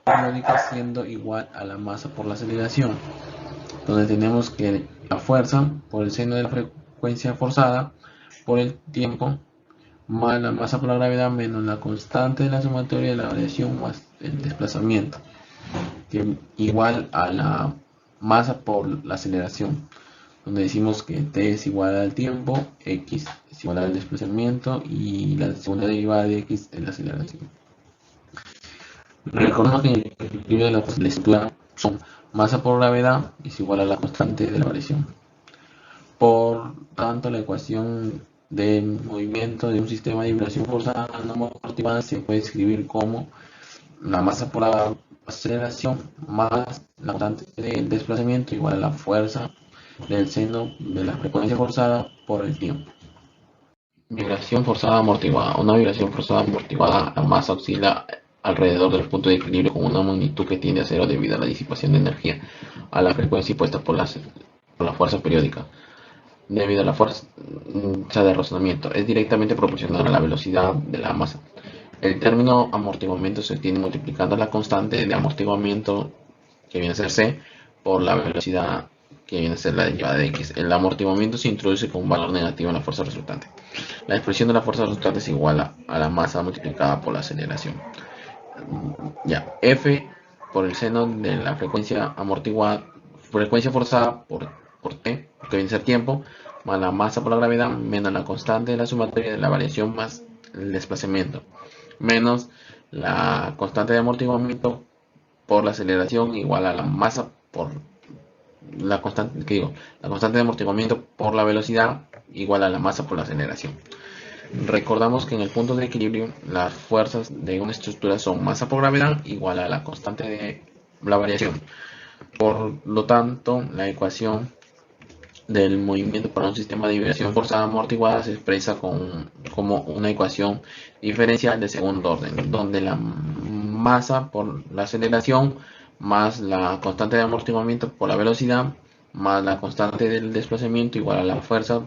periódica siendo igual a la masa por la aceleración, donde tenemos que la fuerza por el seno de la frecuencia forzada por el tiempo más la masa por la gravedad menos la constante de la sumatoria de la variación más el desplazamiento, que igual a la masa por la aceleración, donde decimos que t es igual al tiempo, x es igual al desplazamiento y la segunda derivada de x es la aceleración. Recordemos que el equilibrio de la estructura son masa por gravedad es igual a la constante de la variación. Por tanto, la ecuación del movimiento de un sistema de vibración forzada no amortiguada se puede escribir como la masa por la aceleración más la constante del desplazamiento igual a la fuerza del seno de la frecuencia forzada por el tiempo. Vibración forzada amortiguada. Una vibración forzada amortiguada, la masa oscila alrededor del punto de equilibrio con una magnitud que tiende a cero debido a la disipación de energía a la frecuencia impuesta por la fuerza periódica. Debido a la fuerza de rozamiento, es directamente proporcional a la velocidad de la masa. El término amortiguamiento se obtiene multiplicando la constante de amortiguamiento, que viene a ser c, por la velocidad, que viene a ser la derivada de x. El amortiguamiento se introduce con un valor negativo en la fuerza resultante. La expresión de la fuerza resultante es igual a la masa multiplicada por la aceleración. Ya, f por el seno de la frecuencia amortiguada, frecuencia forzada por t, que viene a ser tiempo, más la masa por la gravedad, menos la constante de la sumatoria de la variación más el desplazamiento, menos la constante de amortiguamiento por la aceleración igual a la masa por la constante, la constante de amortiguamiento por la velocidad igual a la masa por la aceleración. Recordamos que en el punto de equilibrio las fuerzas de una estructura son masa por gravedad igual a la constante de la variación. Por lo tanto, la ecuación del movimiento para un sistema de vibración forzada amortiguada se expresa como una ecuación diferencial de segundo orden, donde la masa por la aceleración más la constante de amortiguamiento por la velocidad más la constante del desplazamiento igual a la fuerza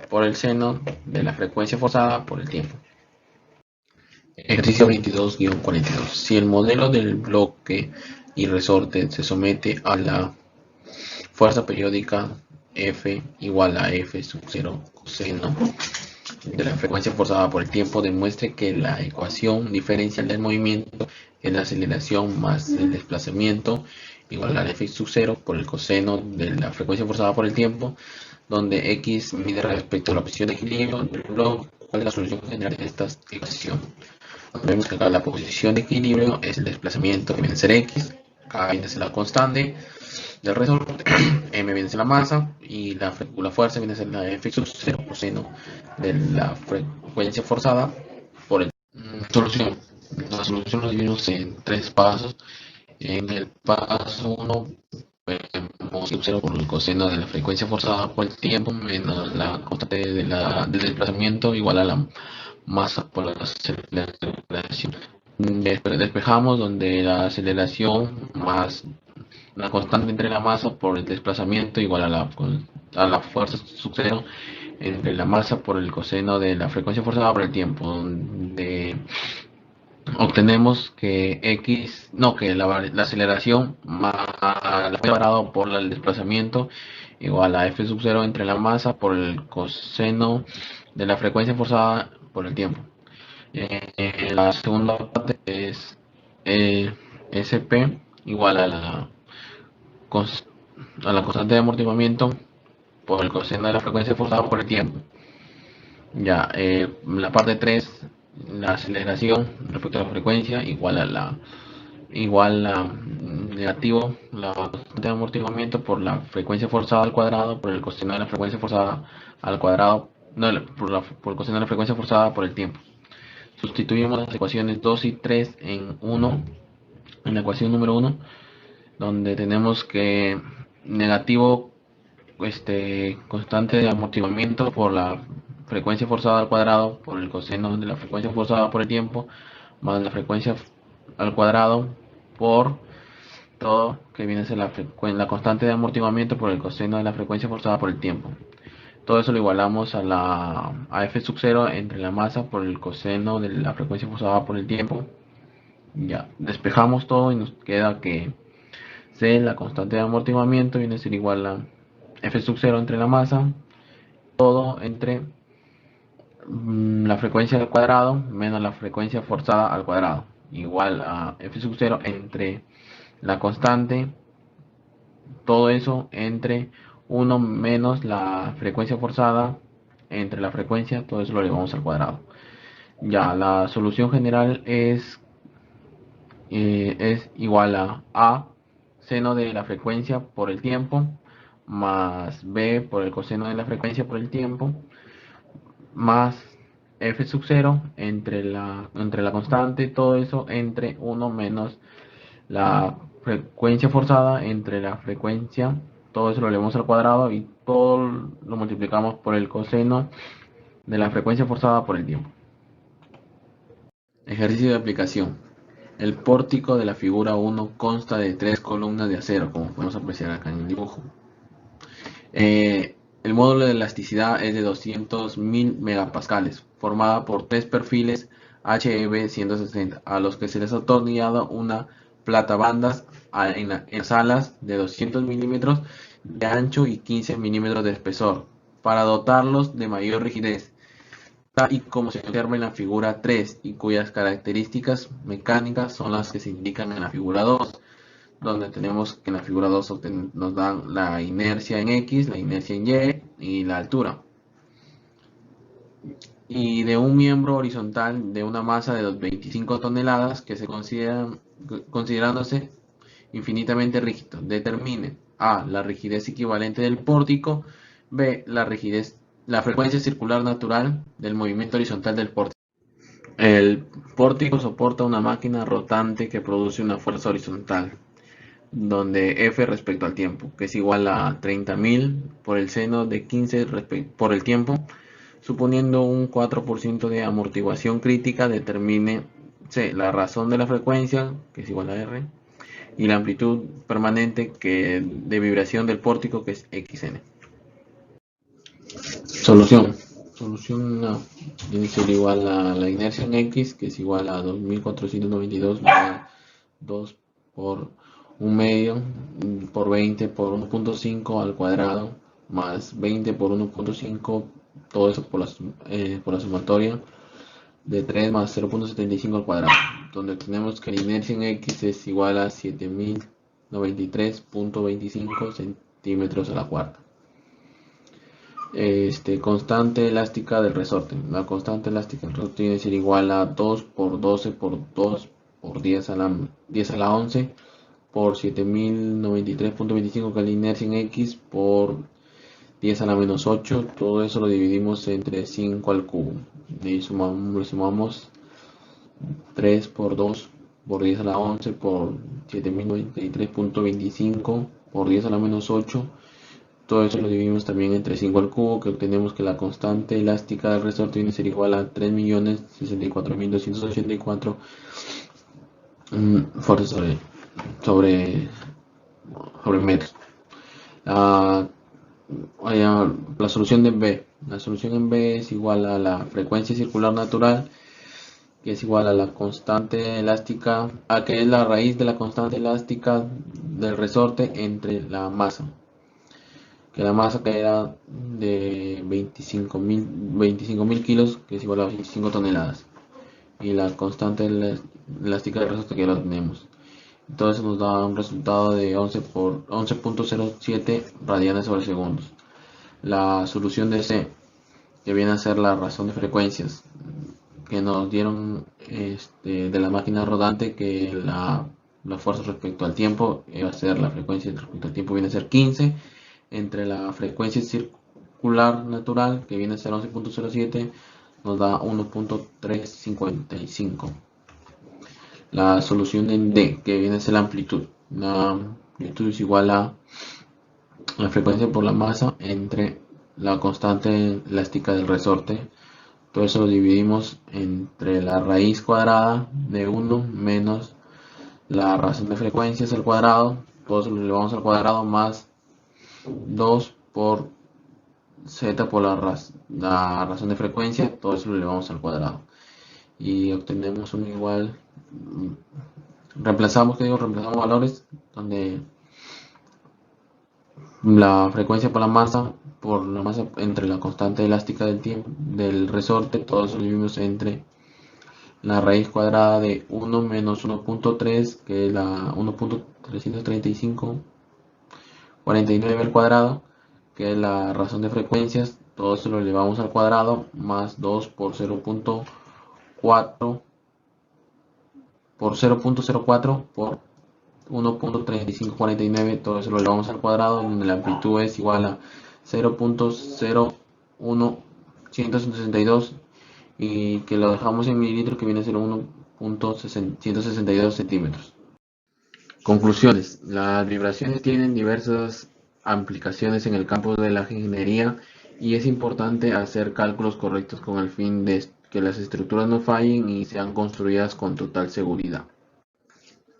por el seno de la frecuencia forzada por el tiempo. Ejercicio 22-42. Si el modelo del bloque y resorte se somete a la fuerza periódica F igual a F sub 0 coseno de la frecuencia forzada por el tiempo, demuestre que la ecuación diferencial del movimiento es la aceleración más el desplazamiento igual a F sub 0 por el coseno de la frecuencia forzada por el tiempo, donde X mide respecto a la posición de equilibrio del bloque. ¿Cuál es la solución general de esta ecuación? Vemos que acá la posición de equilibrio es el desplazamiento, que viene a ser X, K viene a ser la constante del resorte, M viene a ser la masa y la fuerza viene a ser la F sub 0 coseno de la frecuencia forzada por el solución. La solución lo dividimos en tres pasos. En el paso 1 vemos sub 0 por el coseno de la frecuencia forzada por el tiempo menos la constante del desplazamiento igual a la masa por la aceleración. Despejamos donde la aceleración más la constante entre la masa por el desplazamiento igual a la fuerza sub 0 entre la masa por el coseno de la frecuencia forzada por el tiempo, donde obtenemos que la aceleración más la separado por el desplazamiento igual a F sub 0 entre la masa por el coseno de la frecuencia forzada por el tiempo. La segunda parte es SP igual a la constante de amortiguamiento por el coseno de la frecuencia forzada por el tiempo. Ya, la parte 3, la aceleración respecto a la frecuencia igual a negativo la constante de amortiguamiento por la frecuencia forzada al cuadrado por el coseno de la frecuencia forzada al cuadrado, no, por el coseno de la frecuencia forzada por el tiempo. Sustituimos las ecuaciones 2 y 3 en la ecuación número 1, donde tenemos que negativo constante de amortiguamiento por la frecuencia forzada al cuadrado por el coseno de la frecuencia forzada por el tiempo más la frecuencia al cuadrado por todo que viene a ser la constante de amortiguamiento por el coseno de la frecuencia forzada por el tiempo. Todo eso lo igualamos a f sub 0 entre la masa por el coseno de la frecuencia forzada por el tiempo. Ya despejamos todo y nos queda que C, la constante de amortiguamiento, viene a ser igual a f sub 0 entre la masa, todo entre la frecuencia al cuadrado menos la frecuencia forzada al cuadrado, igual a f sub 0 entre la constante, todo eso entre 1 menos la frecuencia forzada entre la frecuencia, todo eso lo elevamos al cuadrado. Ya, la solución general es igual a seno de la frecuencia por el tiempo más b por el coseno de la frecuencia por el tiempo más f sub 0 entre la constante, todo eso entre 1 menos la frecuencia forzada entre la frecuencia, todo eso lo elevamos al cuadrado y todo lo multiplicamos por el coseno de la frecuencia forzada por el tiempo. Ejercicio de aplicación. El pórtico de la figura 1 consta de 3 columnas de acero, como podemos apreciar acá en el dibujo. El módulo de elasticidad es de 200.000 megapascales, formada por 3 perfiles HEB 160, a los que se les ha atornillado una platabandas en las alas de 200 milímetros de ancho y 15 milímetros de espesor, para dotarlos de mayor rigidez, tal y como se observa en la figura 3 y cuyas características mecánicas son las que se indican en la figura 2, donde tenemos que en la figura 2 nos dan la inercia en X, la inercia en Y y la altura. Y de un miembro horizontal de una masa de 25 toneladas que se considerándose infinitamente rígido, determine A, la rigidez equivalente del pórtico, B, la frecuencia circular natural del movimiento horizontal del pórtico. El pórtico soporta una máquina rotante que produce una fuerza horizontal, donde F respecto al tiempo, que es igual a 30.000 por el seno de 15 por el tiempo, suponiendo un 4% de amortiguación crítica, determine C, la razón de la frecuencia, que es igual a R, y la amplitud permanente de vibración del pórtico, que es XN. Solución tiene que ser igual a la inercia en X, que es igual a 2492 más 2 por 1 medio por 20 por 1.5 al cuadrado más 20 por 1.5, todo eso por la sumatoria de 3 más 0.75 al cuadrado, donde tenemos que la inercia en X es igual a 7093.25 centímetros a la cuarta. Constante elástica del resorte. La constante elástica del resorte tiene que ser igual a 2 por 12 por 2 por 10 a la 11 por 7093.25, que es la inercia en X, por 10 a la menos 8. Todo eso lo dividimos entre 5 al cubo. Y sumamos 3 por 2 por 10 a la 11 por 7093.25 por 10 a la menos 8. Todo eso lo dividimos también entre 5 al cubo, que obtenemos que la constante elástica del resorte viene a ser igual a 3.064.284 fuerzas sobre metros. La solución de B. La solución en B es igual a la frecuencia circular natural, que es igual a la constante elástica, que es la raíz de la constante elástica del resorte entre la masa. Que la masa que era de 25.000 kilos, que es igual a 25 toneladas. Y la constante elástica del resorte, que ya lo tenemos. Entonces nos da un resultado de 11.07 radianes sobre segundo. La solución de C, que viene a ser la razón de frecuencias que nos dieron de la máquina rodante, que la fuerza respecto al tiempo va a ser la frecuencia respecto al tiempo viene a ser 15, entre la frecuencia circular natural, que viene a ser 11.07, nos da 1.355. La solución en D, que viene a ser la amplitud. La amplitud es igual a la frecuencia por la masa entre la constante elástica del resorte. Todo eso lo dividimos entre la raíz cuadrada de 1 menos la razón de frecuencias al cuadrado. Todo eso lo elevamos al cuadrado más 2 por z por la razón de frecuencia. Todo eso lo elevamos al cuadrado. Y obtenemos un igual. Reemplazamos valores donde la frecuencia por la masa entre la constante elástica del tiempo del resorte, todo eso lo dividimos entre la raíz cuadrada de 1 menos 1.3, que es la 1.33549 al cuadrado, que es la razón de frecuencias. Todo eso lo elevamos al cuadrado más 2 por 0.4 por 0.04 por 1.3549, todo eso lo elevamos al cuadrado, donde la amplitud es igual a 0.01162 y que lo dejamos en mililitros, que viene a ser 1.162 centímetros. Conclusiones. Las vibraciones tienen diversas aplicaciones en el campo de la ingeniería y es importante hacer cálculos correctos con el fin de que las estructuras no fallen y sean construidas con total seguridad.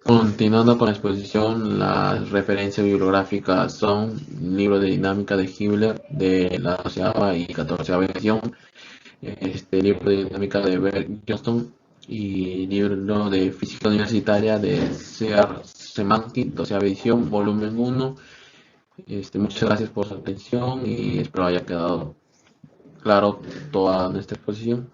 Continuando con la exposición, las referencias bibliográficas son libro de dinámica de Hibbeler de la 12ª y 14ª edición, libro de dinámica de Bert Johnston y libro de física universitaria de Sear Szymanski, 12ª edición, volumen 1. Muchas gracias por su atención y espero haya quedado claro toda nuestra exposición.